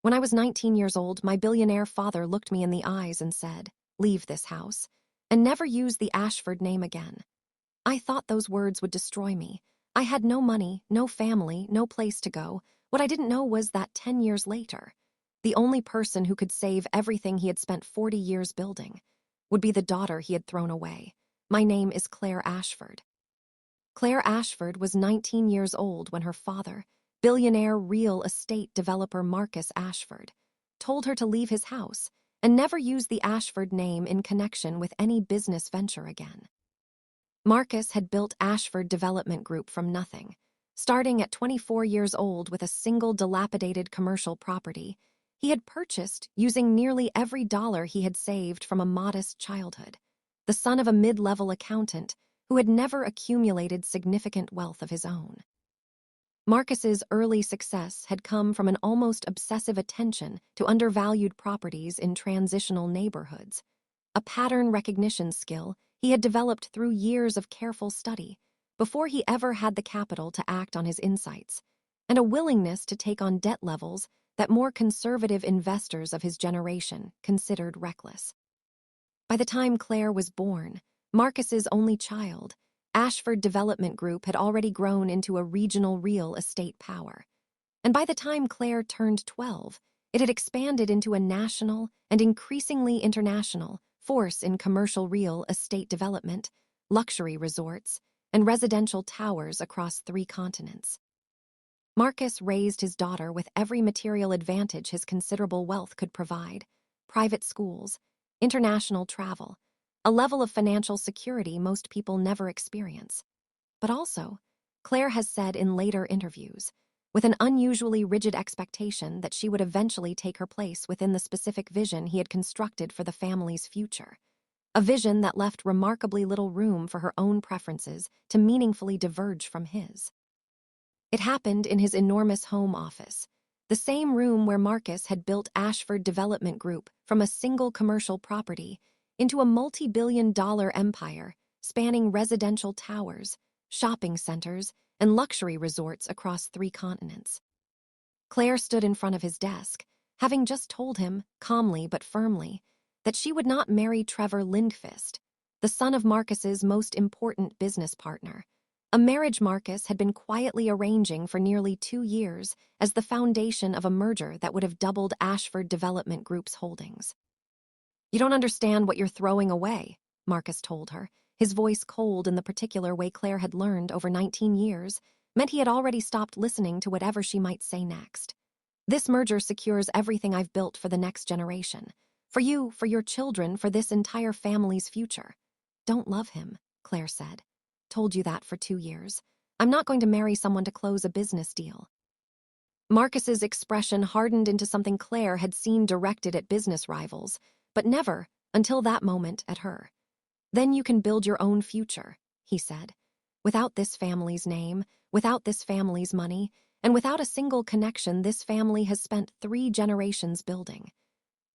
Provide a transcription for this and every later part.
When I was 19 years old, my billionaire father looked me in the eyes and said, "Leave this house, and never use the Ashford name again." I thought those words would destroy me. I had no money, no family, no place to go. What I didn't know was that 10 years later, the only person who could save everything he had spent 40 years building would be the daughter he had thrown away. My name is Claire Ashford. Claire Ashford was 19 years old when her father, billionaire real estate developer Marcus Ashford, told her to leave his house and never use the Ashford name in connection with any business venture again. Marcus had built Ashford Development Group from nothing, starting at 24 years old with a single dilapidated commercial property he had purchased using nearly every dollar he had saved from a modest childhood. The son of a mid-level accountant who had never accumulated significant wealth of his own. Marcus's early success had come from an almost obsessive attention to undervalued properties in transitional neighborhoods, a pattern recognition skill he had developed through years of careful study before he ever had the capital to act on his insights, and a willingness to take on debt levels that more conservative investors of his generation considered reckless. By the time Claire was born, Marcus's only child, Ashford Development Group had already grown into a regional real estate power. And by the time Claire turned 12, it had expanded into a national and increasingly international force in commercial real estate development, luxury resorts, and residential towers across 3 continents. Marcus raised his daughter with every material advantage his considerable wealth could provide: private schools, international travel, a level of financial security most people never experience. But also, Claire has said in later interviews, with an unusually rigid expectation that she would eventually take her place within the specific vision he had constructed for the family's future, a vision that left remarkably little room for her own preferences to meaningfully diverge from his. It happened in his enormous home office, the same room where Marcus had built Ashford Development Group from a single commercial property into a multi-billion-dollar empire spanning residential towers, shopping centers, and luxury resorts across 3 continents. Claire stood in front of his desk, having just told him, calmly but firmly, that she would not marry Trevor Lindqvist, the son of Marcus's most important business partner, a marriage Marcus had been quietly arranging for nearly 2 years as the foundation of a merger that would have doubled Ashford Development Group's holdings. "You don't understand what you're throwing away," Marcus told her, his voice cold in the particular way Claire had learned over 19 years, meant he had already stopped listening to whatever she might say next. "This merger secures everything I've built for the next generation. For you, for your children, for this entire family's future." "Don't love him," Claire said. "Told you that for 2 years. I'm not going to marry someone to close a business deal." Marcus's expression hardened into something Claire had seen directed at business rivals, but never, until that moment, at her. "Then you can build your own future," he said. "Without this family's name, without this family's money, and without a single connection this family has spent 3 generations building.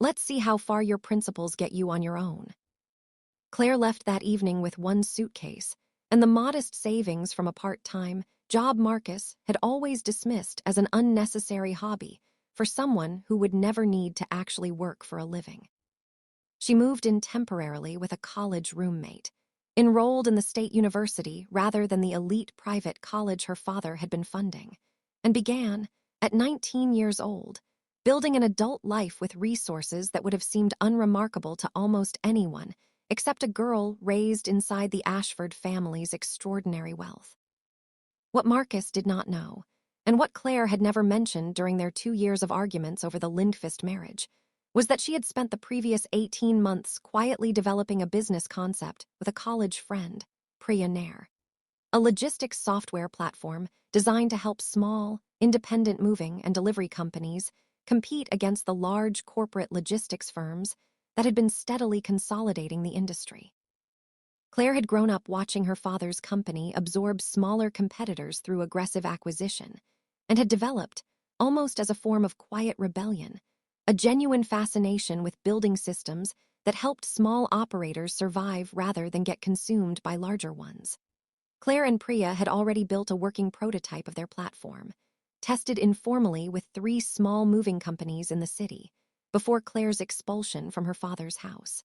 Let's see how far your principles get you on your own." Claire left that evening with 1 suitcase, and the modest savings from a part-time job Marcus had always dismissed as an unnecessary hobby for someone who would never need to actually work for a living. She moved in temporarily with a college roommate, enrolled in the state university rather than the elite private college her father had been funding, and began, at 19 years old, building an adult life with resources that would have seemed unremarkable to almost anyone except a girl raised inside the Ashford family's extraordinary wealth. What Marcus did not know, and what Claire had never mentioned during their 2 years of arguments over the Lindqvist marriage, was that she had spent the previous 18 months quietly developing a business concept with a college friend, Billionaire, a logistics software platform designed to help small, independent moving and delivery companies compete against the large corporate logistics firms that had been steadily consolidating the industry. Claire had grown up watching her father's company absorb smaller competitors through aggressive acquisition, and had developed, almost as a form of quiet rebellion, a genuine fascination with building systems that helped small operators survive rather than get consumed by larger ones. Claire and Priya had already built a working prototype of their platform, tested informally with 3 small moving companies in the city, before Claire's expulsion from her father's house.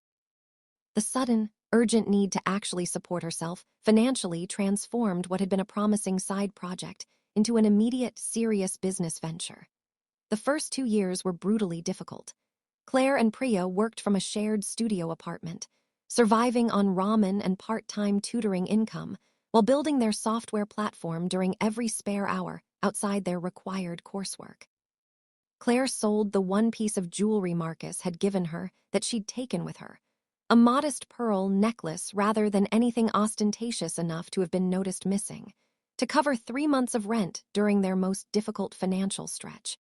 The sudden, urgent need to actually support herself financially transformed what had been a promising side project into an immediate, serious business venture. The first 2 years were brutally difficult. Claire and Priya worked from a shared studio apartment, surviving on ramen and part-time tutoring income while building their software platform during every spare hour outside their required coursework. Claire sold the one piece of jewelry Marcus had given her that she'd taken with her, a modest pearl necklace rather than anything ostentatious enough to have been noticed missing, to cover 3 months of rent during their most difficult financial stretch.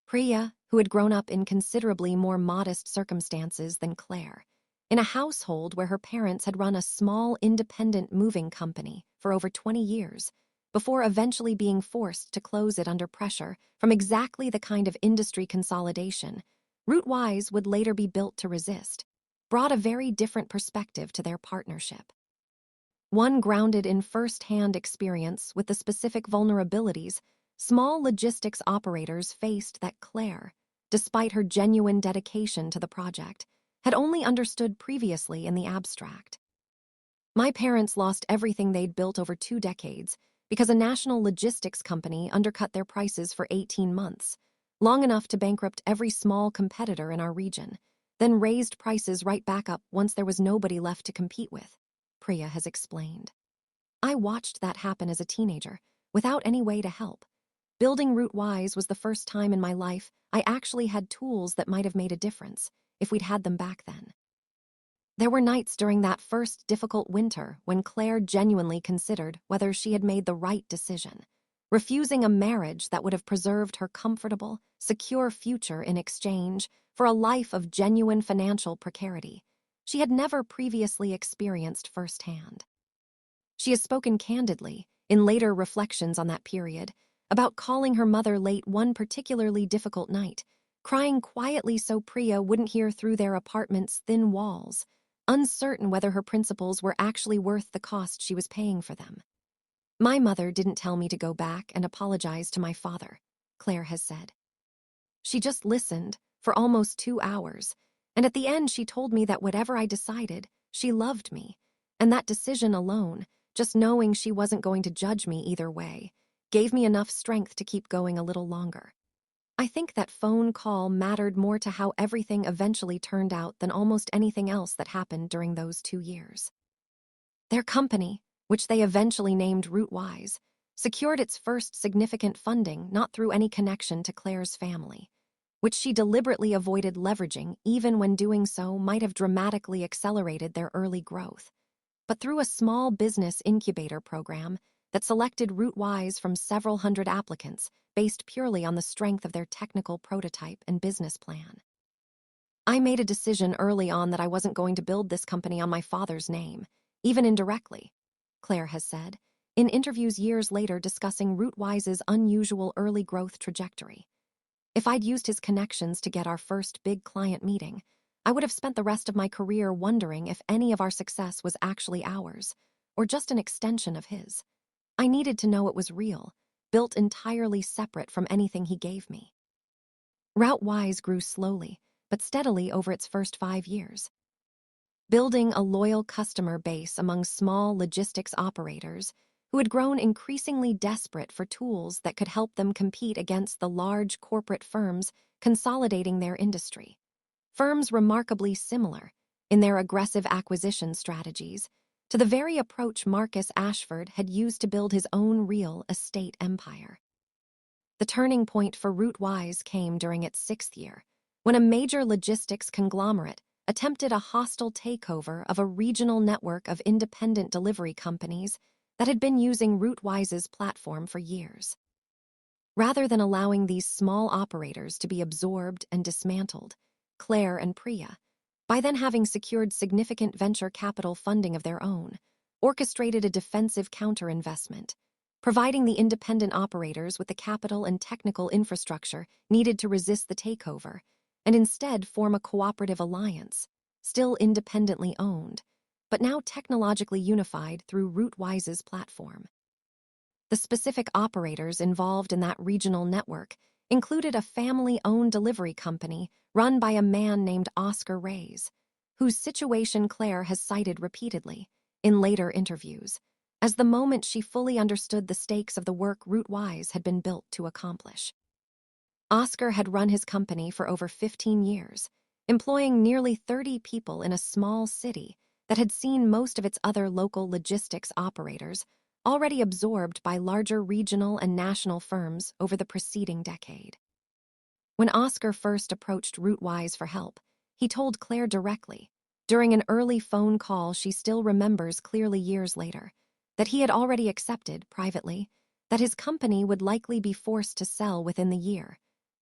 Priya, who had grown up in considerably more modest circumstances than Claire, in a household where her parents had run a small independent moving company for over 20 years, before eventually being forced to close it under pressure from exactly the kind of industry consolidation Rootwise would later be built to resist, brought a very different perspective to their partnership. One grounded in first-hand experience with the specific vulnerabilities small logistics operators faced that Claire, despite her genuine dedication to the project, had only understood previously in the abstract. My parents lost everything they'd built over 2 decades because a national logistics company undercut their prices for 18 months, long enough to bankrupt every small competitor in our region, then raised prices right back up once there was nobody left to compete with, Priya has explained. I watched that happen as a teenager, without any way to help. Building Rootwise was the first time in my life I actually had tools that might have made a difference, if we'd had them back then. There were nights during that first difficult winter when Claire genuinely considered whether she had made the right decision, refusing a marriage that would have preserved her comfortable, secure future in exchange for a life of genuine financial precarity she had never previously experienced firsthand. She has spoken candidly, in later reflections on that period, about calling her mother late one particularly difficult night, crying quietly so Priya wouldn't hear through their apartment's thin walls, uncertain whether her principles were actually worth the cost she was paying for them. My mother didn't tell me to go back and apologize to my father, Claire has said. She just listened for almost 2 hours, and at the end she told me that whatever I decided, she loved me, and that decision alone, just knowing she wasn't going to judge me either way, gave me enough strength to keep going a little longer. I think that phone call mattered more to how everything eventually turned out than almost anything else that happened during those 2 years. Their company, which they eventually named Rootwise, secured its first significant funding not through any connection to Claire's family, which she deliberately avoided leveraging even when doing so might have dramatically accelerated their early growth, but through a small business incubator program that selected Rootwise from several hundred applicants based purely on the strength of their technical prototype and business plan. I made a decision early on that I wasn't going to build this company on my father's name, even indirectly, Claire has said, in interviews years later discussing Rootwise's unusual early growth trajectory. If I'd used his connections to get our first big client meeting, I would have spent the rest of my career wondering if any of our success was actually ours, or just an extension of his. I needed to know it was real, built entirely separate from anything he gave me. Routewise grew slowly, but steadily over its first 5 years. Building a loyal customer base among small logistics operators who had grown increasingly desperate for tools that could help them compete against the large corporate firms consolidating their industry. Firms remarkably similar, in their aggressive acquisition strategies, to the very approach Marcus Ashford had used to build his own real estate empire. The turning point for Rootwise came during its 6th year, when a major logistics conglomerate attempted a hostile takeover of a regional network of independent delivery companies that had been using Rootwise's platform for years. Rather than allowing these small operators to be absorbed and dismantled, Claire and Priya, by then having secured significant venture capital funding of their own, orchestrated a defensive counter-investment, providing the independent operators with the capital and technical infrastructure needed to resist the takeover, and instead form a cooperative alliance, still independently owned, but now technologically unified through Rootwise's platform. The specific operators involved in that regional network included a family-owned delivery company run by a man named Oscar Reyes, whose situation Claire has cited repeatedly, in later interviews, as the moment she fully understood the stakes of the work Rootwise had been built to accomplish. Oscar had run his company for over 15 years, employing nearly 30 people in a small city that had seen most of its other local logistics operators already absorbed by larger regional and national firms over the preceding decade. When Oscar first approached Rootwise for help, he told Claire directly, during an early phone call she still remembers clearly years later, that he had already accepted, privately, that his company would likely be forced to sell within the year,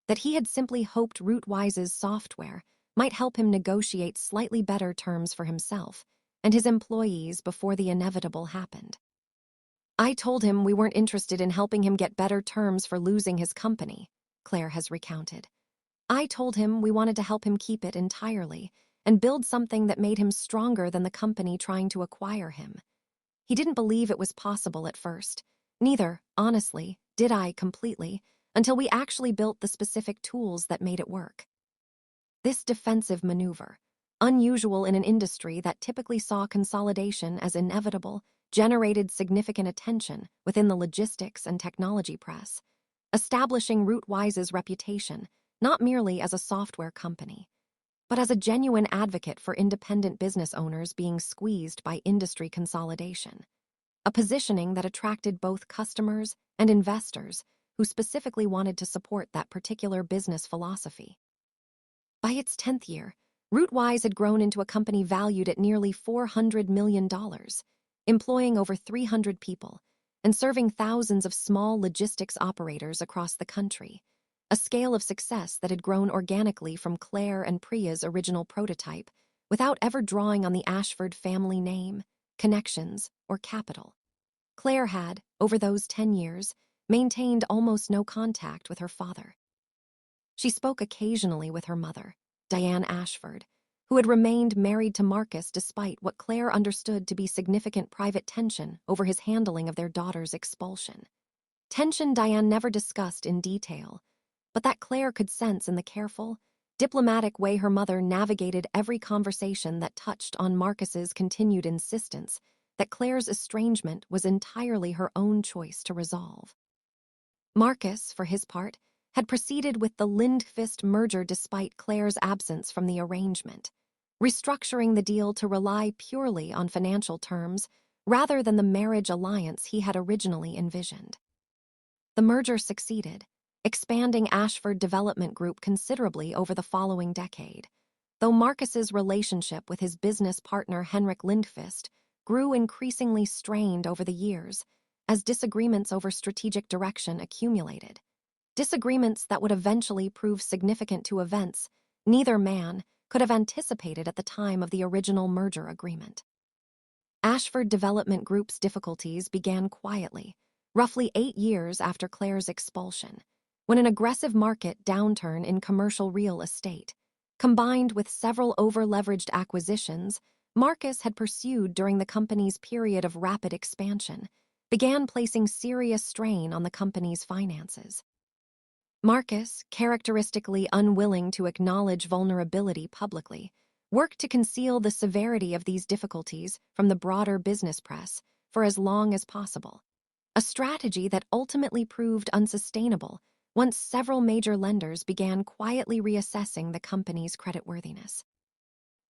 that he had simply hoped Rootwise's software might help him negotiate slightly better terms for himself and his employees before the inevitable happened. "I told him we weren't interested in helping him get better terms for losing his company," Claire has recounted. "I told him we wanted to help him keep it entirely and build something that made him stronger than the company trying to acquire him. He didn't believe it was possible at first. Neither, honestly, did I completely, until we actually built the specific tools that made it work." This defensive maneuver, unusual in an industry that typically saw consolidation as inevitable, generated significant attention within the logistics and technology press, establishing Rootwise's reputation not merely as a software company, but as a genuine advocate for independent business owners being squeezed by industry consolidation, a positioning that attracted both customers and investors who specifically wanted to support that particular business philosophy. By its 10th year, Rootwise had grown into a company valued at nearly $400 million, employing over 300 people and serving thousands of small logistics operators across the country, a scale of success that had grown organically from Claire and Priya's original prototype without ever drawing on the Ashford family name, connections, or capital. Claire had, over those 10 years, maintained almost no contact with her father. She spoke occasionally with her mother, Diane Ashford, who had remained married to Marcus despite what Claire understood to be significant private tension over his handling of their daughter's expulsion. Tension Diane never discussed in detail, but that Claire could sense in the careful, diplomatic way her mother navigated every conversation that touched on Marcus's continued insistence that Claire's estrangement was entirely her own choice to resolve. Marcus, for his part, had proceeded with the Lindqvist merger despite Claire's absence from the arrangement, restructuring the deal to rely purely on financial terms rather than the marriage alliance he had originally envisioned. The merger succeeded, expanding Ashford Development Group considerably over the following decade, though Marcus's relationship with his business partner Henrik Lindqvist grew increasingly strained over the years as disagreements over strategic direction accumulated. Disagreements that would eventually prove significant to events neither man could have anticipated at the time of the original merger agreement. Ashford Development Group's difficulties began quietly, roughly 8 years after Claire's expulsion, when an aggressive market downturn in commercial real estate, combined with several over-leveraged acquisitions Marcus had pursued during the company's period of rapid expansion, began placing serious strain on the company's finances. Marcus, characteristically unwilling to acknowledge vulnerability publicly, worked to conceal the severity of these difficulties from the broader business press for as long as possible, a strategy that ultimately proved unsustainable once several major lenders began quietly reassessing the company's creditworthiness.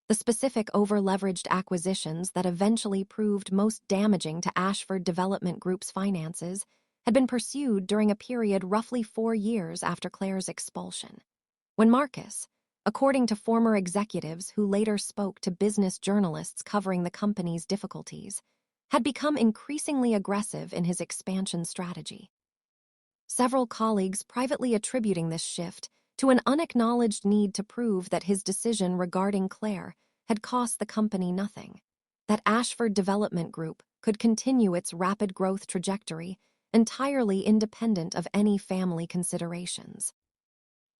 The specific over-leveraged acquisitions that eventually proved most damaging to Ashford Development Group's finances had been pursued during a period roughly 4 years after Claire's expulsion, when Marcus, according to former executives who later spoke to business journalists covering the company's difficulties, had become increasingly aggressive in his expansion strategy. Several colleagues privately attributing this shift to an unacknowledged need to prove that his decision regarding Claire had cost the company nothing, that Ashford Development Group could continue its rapid growth trajectory entirely independent of any family considerations.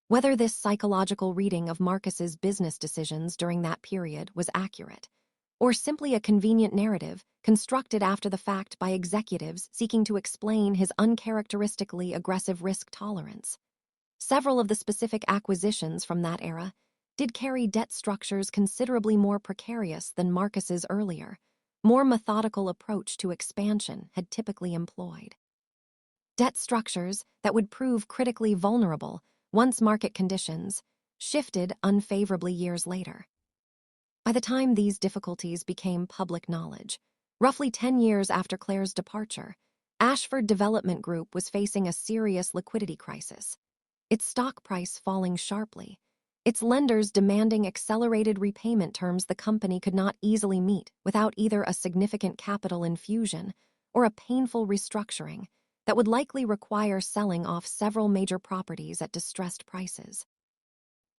Whether this psychological reading of Marcus's business decisions during that period was accurate, or simply a convenient narrative constructed after the fact by executives seeking to explain his uncharacteristically aggressive risk tolerance. Several of the specific acquisitions from that era did carry debt structures considerably more precarious than Marcus's earlier, more methodical approach to expansion had typically employed. Debt structures that would prove critically vulnerable once market conditions shifted unfavorably years later. By the time these difficulties became public knowledge, roughly 10 years after Claire's departure, Ashford Development Group was facing a serious liquidity crisis. Its stock price falling sharply, its lenders demanding accelerated repayment terms the company could not easily meet without either a significant capital infusion or a painful restructuring that would likely require selling off several major properties at distressed prices.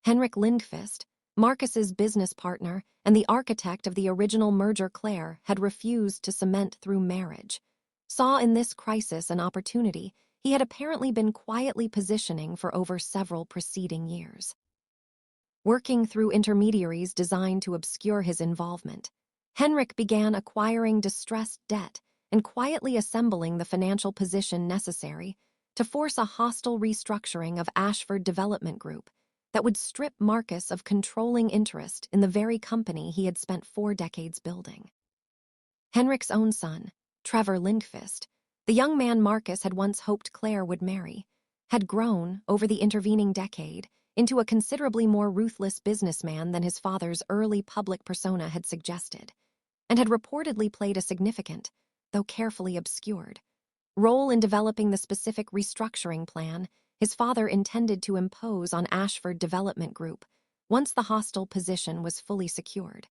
Henrik Lindqvist, Marcus's business partner and the architect of the original merger Claire had refused to cement through marriage, saw in this crisis an opportunity he had apparently been quietly positioning for over several preceding years. Working through intermediaries designed to obscure his involvement, Henrik began acquiring distressed debt and quietly assembling the financial position necessary to force a hostile restructuring of Ashford Development Group that would strip Marcus of controlling interest in the very company he had spent 4 decades building. Henrik's own son, Trevor Lindqvist, the young man Marcus had once hoped Claire would marry, had grown, over the intervening decade, into a considerably more ruthless businessman than his father's early public persona had suggested, and had reportedly played a significant, though carefully obscured, role in developing the specific restructuring plan his father intended to impose on Ashford Development Group once the hostile position was fully secured.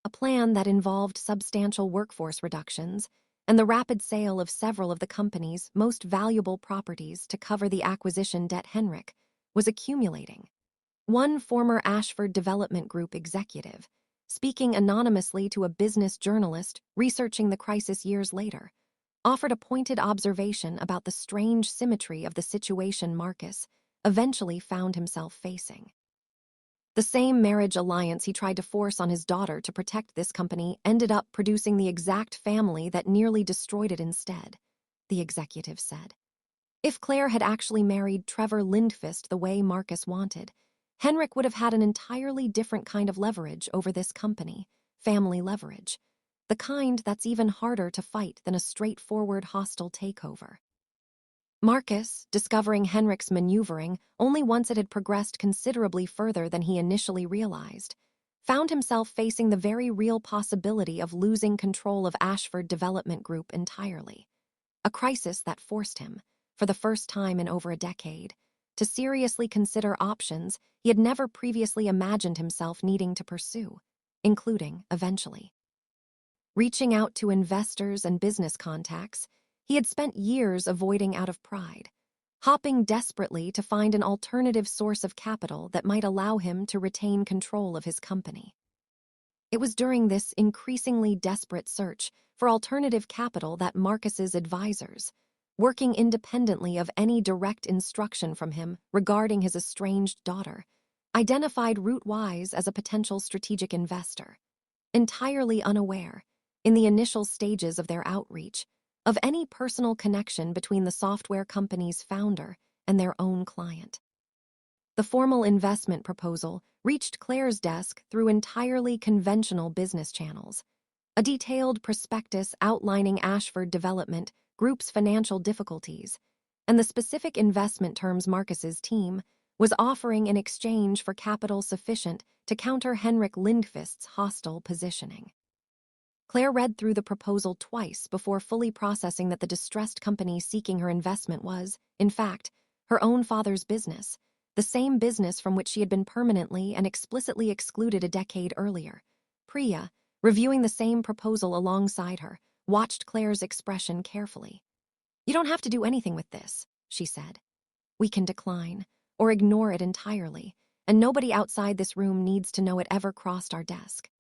A plan that involved substantial workforce reductions and the rapid sale of several of the company's most valuable properties to cover the acquisition debt Henrik was accumulating. One former Ashford Development Group executive, speaking anonymously to a business journalist researching the crisis years later, offered a pointed observation about the strange symmetry of the situation Marcus eventually found himself facing. The same marriage alliance he tried to force on his daughter to protect this company ended up producing the exact family that nearly destroyed it instead, the executive said. If Claire had actually married Trevor Lindqvist the way Marcus wanted, Henrik would have had an entirely different kind of leverage over this company, family leverage, the kind that's even harder to fight than a straightforward hostile takeover. Marcus, discovering Henrik's maneuvering only once it had progressed considerably further than he initially realized, found himself facing the very real possibility of losing control of Ashford Development Group entirely, a crisis that forced him, for the first time in over a decade, to seriously consider options he had never previously imagined himself needing to pursue, including, eventually, reaching out to investors and business contacts he had spent years avoiding out of pride, hopping desperately to find an alternative source of capital that might allow him to retain control of his company. It was during this increasingly desperate search for alternative capital that Marcus's advisors, working independently of any direct instruction from him regarding his estranged daughter, identified Rootwise as a potential strategic investor, entirely unaware, in the initial stages of their outreach, of any personal connection between the software company's founder and their own client. The formal investment proposal reached Claire's desk through entirely conventional business channels, a detailed prospectus outlining Ashford Development Group's financial difficulties, and the specific investment terms Marcus's team was offering in exchange for capital sufficient to counter Henrik Lindqvist's hostile positioning. Claire read through the proposal twice before fully processing that the distressed company seeking her investment was, in fact, her own father's business, the same business from which she had been permanently and explicitly excluded a decade earlier. Priya, reviewing the same proposal alongside her, watched Claire's expression carefully. "You don't have to do anything with this," she said. "We can decline, or ignore it entirely, and nobody outside this room needs to know it ever crossed our desk."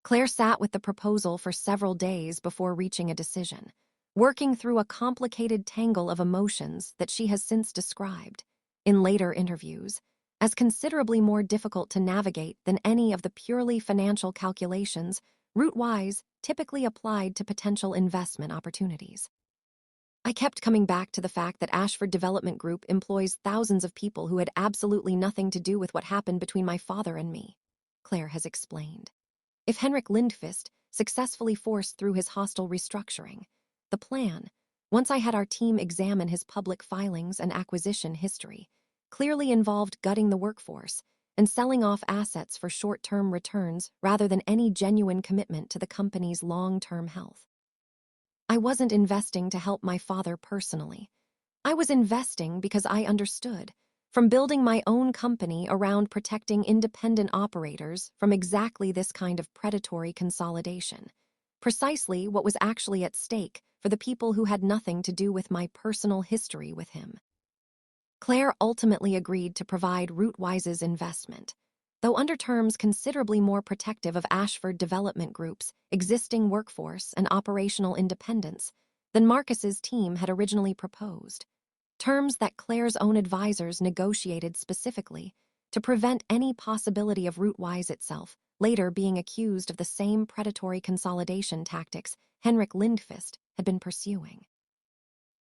Claire sat with the proposal for several days before reaching a decision, working through a complicated tangle of emotions that she has since described, in later interviews, as considerably more difficult to navigate than any of the purely financial calculations route-wise typically applied to potential investment opportunities. I kept coming back to the fact that Ashford Development Group employs thousands of people who had absolutely nothing to do with what happened between my father and me, Claire has explained. If Henrik Lindqvist successfully forced through his hostile restructuring, the plan, once I had our team examine his public filings and acquisition history, clearly involved gutting the workforce and selling off assets for short-term returns rather than any genuine commitment to the company's long-term health. I wasn't investing to help my father personally. I was investing because I understood, from building my own company around protecting independent operators from exactly this kind of predatory consolidation, precisely what was actually at stake for the people who had nothing to do with my personal history with him. Claire ultimately agreed to provide Rootwise's investment, though under terms considerably more protective of Ashford Development Group's existing workforce and operational independence than Marcus's team had originally proposed, terms that Claire's own advisors negotiated specifically to prevent any possibility of Rootwise itself later being accused of the same predatory consolidation tactics Henrik Lindqvist had been pursuing.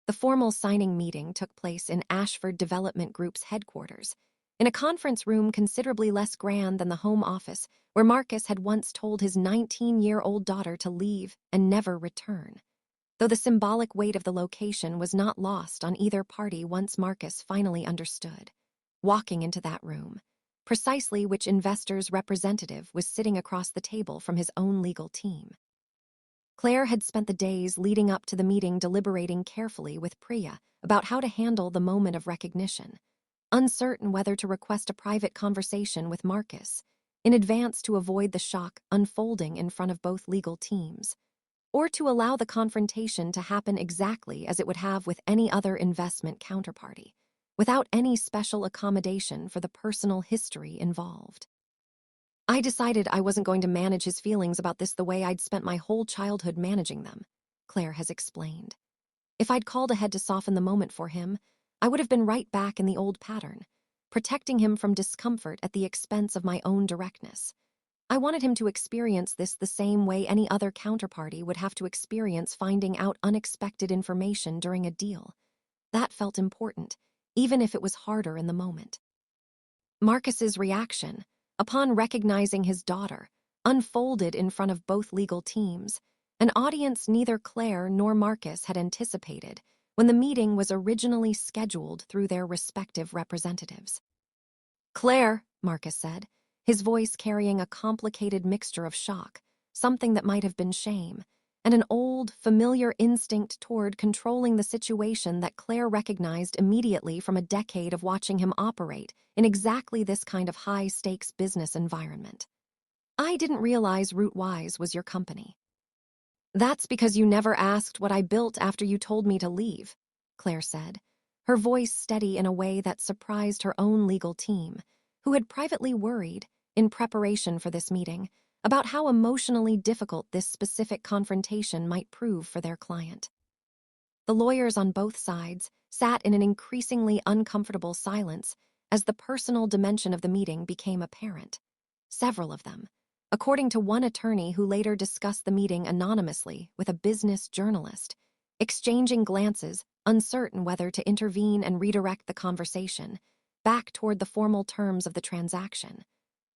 The formal signing meeting took place in Ashford Development Group's headquarters, in a conference room considerably less grand than the home office where Marcus had once told his 19-year-old daughter to leave and never return, though the symbolic weight of the location was not lost on either party once Marcus finally understood, walking into that room, precisely which investor's representative was sitting across the table from his own legal team. Claire had spent the days leading up to the meeting deliberating carefully with Priya about how to handle the moment of recognition, uncertain whether to request a private conversation with Marcus in advance to avoid the shock unfolding in front of both legal teams, or to allow the confrontation to happen exactly as it would have with any other investment counterparty, without any special accommodation for the personal history involved. I decided I wasn't going to manage his feelings about this the way I'd spent my whole childhood managing them, Claire has explained. If I'd called ahead to soften the moment for him, I would have been right back in the old pattern, protecting him from discomfort at the expense of my own directness. I wanted him to experience this the same way any other counterparty would have to experience finding out unexpected information during a deal. That felt important, even if it was harder in the moment. Marcus's reaction, upon recognizing his daughter, unfolded in front of both legal teams, an audience neither Claire nor Marcus had anticipated when the meeting was originally scheduled through their respective representatives. "Claire," Marcus said, his voice carrying a complicated mixture of shock, something that might have been shame, and an old, familiar instinct toward controlling the situation that Claire recognized immediately from a decade of watching him operate in exactly this kind of high-stakes business environment. "I didn't realize Rootwise was your company." "That's because you never asked what I built after you told me to leave," Claire said, her voice steady in a way that surprised her own legal team, who had privately worried, in preparation for this meeting, about how emotionally difficult this specific confrontation might prove for their client. The lawyers on both sides sat in an increasingly uncomfortable silence as the personal dimension of the meeting became apparent. Several of them, according to one attorney who later discussed the meeting anonymously with a business journalist, exchanging glances, uncertain whether to intervene and redirect the conversation back toward the formal terms of the transaction,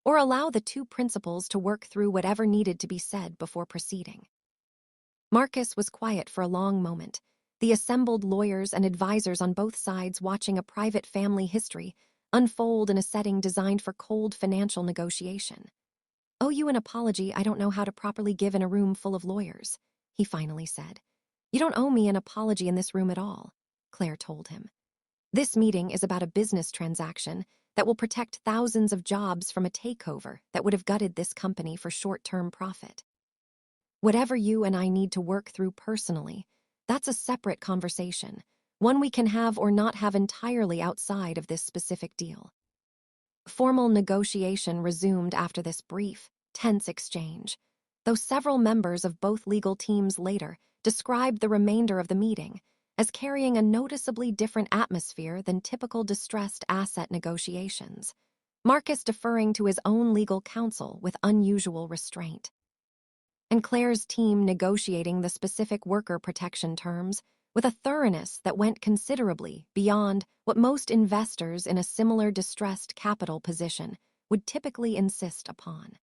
or allow the two principals to work through whatever needed to be said before proceeding. Marcus was quiet for a long moment, the assembled lawyers and advisors on both sides watching a private family history unfold in a setting designed for cold financial negotiation. "Owe you an apology I don't know how to properly give in a room full of lawyers," he finally said. "You don't owe me an apology in this room at all," Claire told him. "This meeting is about a business transaction that will protect thousands of jobs from a takeover that would have gutted this company for short-term profit. Whatever you and I need to work through personally, that's a separate conversation, one we can have or not have entirely outside of this specific deal." Formal negotiation resumed after this brief, tense exchange, though several members of both legal teams later described the remainder of the meeting as carrying a noticeably different atmosphere than typical distressed asset negotiations, Marcus deferring to his own legal counsel with unusual restraint, and Claire's team negotiating the specific worker protection terms with a thoroughness that went considerably beyond what most investors in a similar distressed capital position would typically insist upon.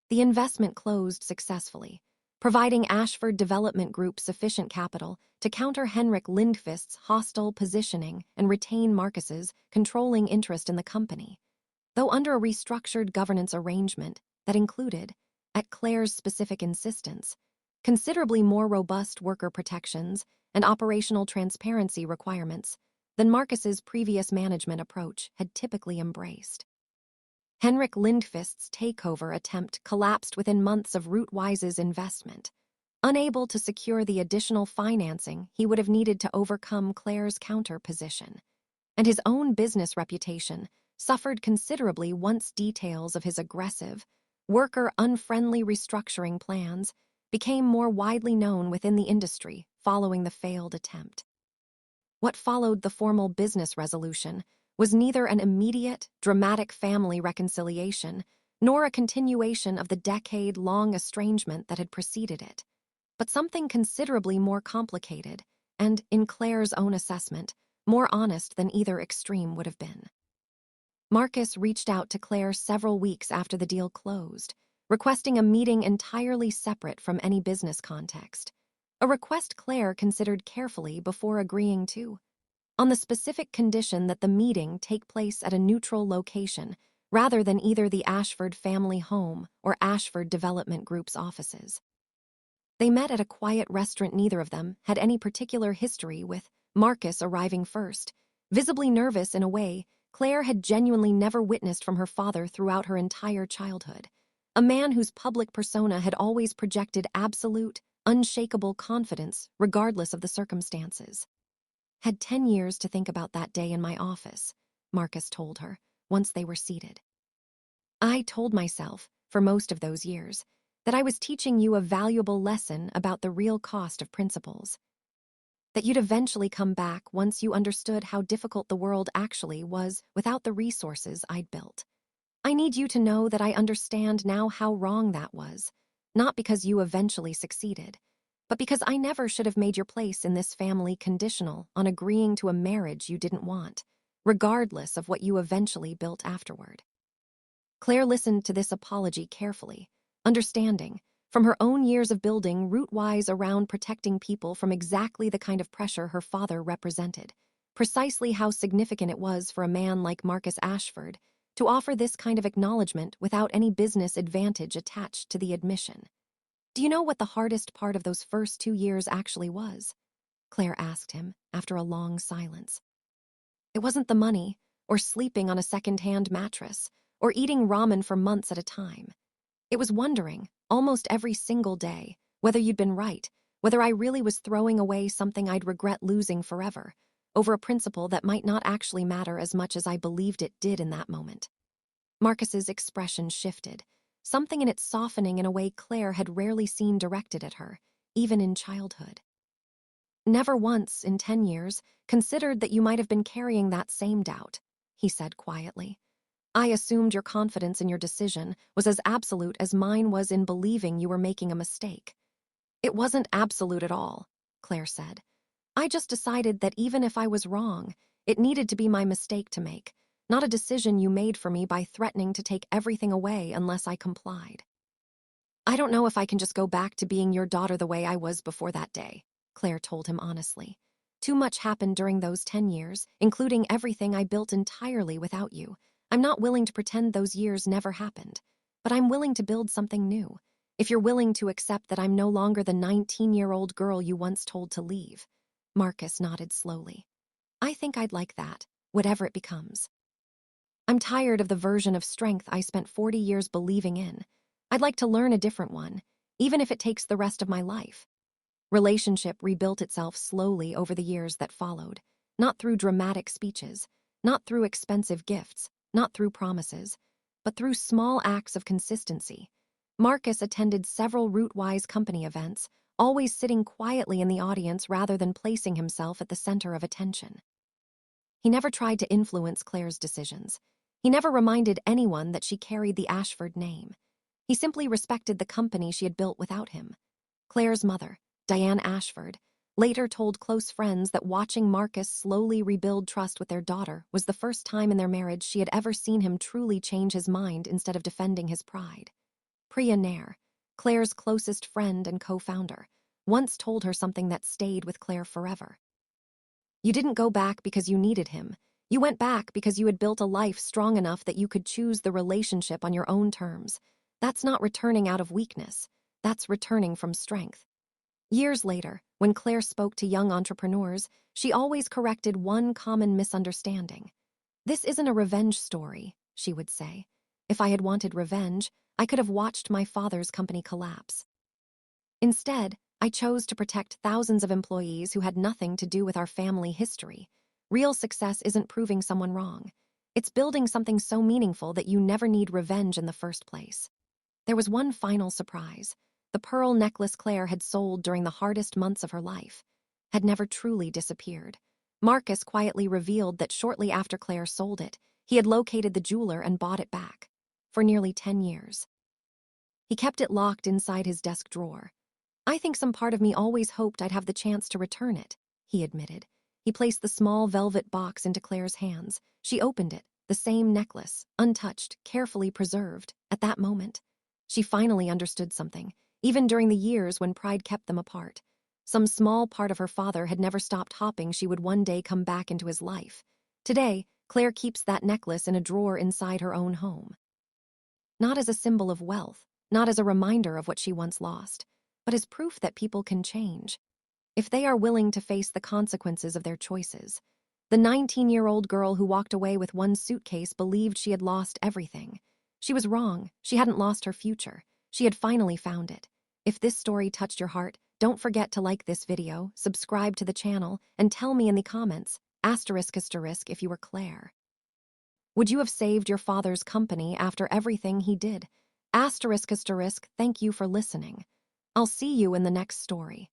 The investment closed successfully, providing Ashford Development Group sufficient capital to counter Henrik Lindqvist's hostile positioning and retain Marcus's controlling interest in the company, though under a restructured governance arrangement that included, at Claire's specific insistence, considerably more robust worker protections and operational transparency requirements than Marcus's previous management approach had typically embraced. Henrik Lindqvist's takeover attempt collapsed within months of Rootwise's investment, unable to secure the additional financing he would have needed to overcome Claire's counter position, and his own business reputation suffered considerably once details of his aggressive, worker-unfriendly restructuring plans became more widely known within the industry following the failed attempt. What followed the formal business resolution was neither an immediate, dramatic family reconciliation nor a continuation of the decade-long estrangement that had preceded it, but something considerably more complicated and, in Claire's own assessment, more honest than either extreme would have been. Marcus reached out to Claire several weeks after the deal closed, requesting a meeting entirely separate from any business context, a request Claire considered carefully before agreeing to, on the specific condition that the meeting take place at a neutral location rather than either the Ashford family home or Ashford Development Group's offices. They met at a quiet restaurant neither of them had any particular history with, Marcus arriving first, visibly nervous in a way Claire had genuinely never witnessed from her father throughout her entire childhood, a man whose public persona had always projected absolute, unshakable confidence regardless of the circumstances. Had 10 years to think about that day in my office, Marcus told her, once they were seated. I told myself, for most of those years, that I was teaching you a valuable lesson about the real cost of principles. That you'd eventually come back once you understood how difficult the world actually was without the resources I'd built. I need you to know that I understand now how wrong that was, not because you eventually succeeded, but because I never should have made your place in this family conditional on agreeing to a marriage you didn't want, regardless of what you eventually built afterward. Claire listened to this apology carefully, understanding, from her own years of building Rootwise around protecting people from exactly the kind of pressure her father represented, precisely how significant it was for a man like Marcus Ashford to offer this kind of acknowledgement without any business advantage attached to the admission. Do you know what the hardest part of those first 2 years actually was? Claire asked him, after a long silence. It wasn't the money, or sleeping on a second-hand mattress, or eating ramen for months at a time. It was wondering, almost every single day, whether you'd been right, whether I really was throwing away something I'd regret losing forever, over a principle that might not actually matter as much as I believed it did in that moment. Marcus's expression shifted, something in it softening in a way Claire had rarely seen directed at her, even in childhood. Never once, in 10 years, considered that you might have been carrying that same doubt, he said quietly. I assumed your confidence in your decision was as absolute as mine was in believing you were making a mistake. It wasn't absolute at all, Claire said. I just decided that even if I was wrong, it needed to be my mistake to make, not a decision you made for me by threatening to take everything away unless I complied. I don't know if I can just go back to being your daughter the way I was before that day, Claire told him honestly. Too much happened during those 10 years, including everything I built entirely without you. I'm not willing to pretend those years never happened, but I'm willing to build something new, if you're willing to accept that I'm no longer the 19-year-old girl you once told to leave. Marcus nodded slowly. I think I'd like that, whatever it becomes. I'm tired of the version of strength I spent 40 years believing in. I'd like to learn a different one, even if it takes the rest of my life. Relationship rebuilt itself slowly over the years that followed, not through dramatic speeches, not through expensive gifts, not through promises, but through small acts of consistency. Marcus attended several Rootwise company events, always sitting quietly in the audience rather than placing himself at the center of attention. He never tried to influence Claire's decisions. He never reminded anyone that she carried the Ashford name. He simply respected the company she had built without him. Claire's mother, Diane Ashford, later told close friends that watching Marcus slowly rebuild trust with their daughter was the first time in their marriage she had ever seen him truly change his mind instead of defending his pride. Billionaire, Claire's closest friend and co-founder, once told her something that stayed with Claire forever. You didn't go back because you needed him. You went back because you had built a life strong enough that you could choose the relationship on your own terms. That's not returning out of weakness. That's returning from strength. Years later, when Claire spoke to young entrepreneurs, she always corrected one common misunderstanding. "This isn't a revenge story," she would say. "If I had wanted revenge, I could have watched my father's company collapse. Instead, I chose to protect thousands of employees who had nothing to do with our family history. Real success isn't proving someone wrong. It's building something so meaningful that you never need revenge in the first place." There was one final surprise. The pearl necklace Claire had sold during the hardest months of her life had never truly disappeared. Marcus quietly revealed that shortly after Claire sold it, he had located the jeweler and bought it back. For nearly 10 years. He kept it locked inside his desk drawer. "I think some part of me always hoped I'd have the chance to return it," he admitted. He placed the small velvet box into Claire's hands. She opened it, the same necklace, untouched, carefully preserved. At that moment, she finally understood something, even during the years when pride kept them apart. Some small part of her father had never stopped hoping she would one day come back into his life. Today, Claire keeps that necklace in a drawer inside her own home. Not as a symbol of wealth, not as a reminder of what she once lost, but as proof that people can change, if they are willing to face the consequences of their choices. The 19-year-old girl who walked away with one suitcase believed she had lost everything. She was wrong. She hadn't lost her future. She had finally found it. If this story touched your heart, don't forget to like this video, subscribe to the channel, and tell me in the comments, **** if you were Claire. Would you have saved your father's company after everything he did? ***, thank you for listening. I'll see you in the next story.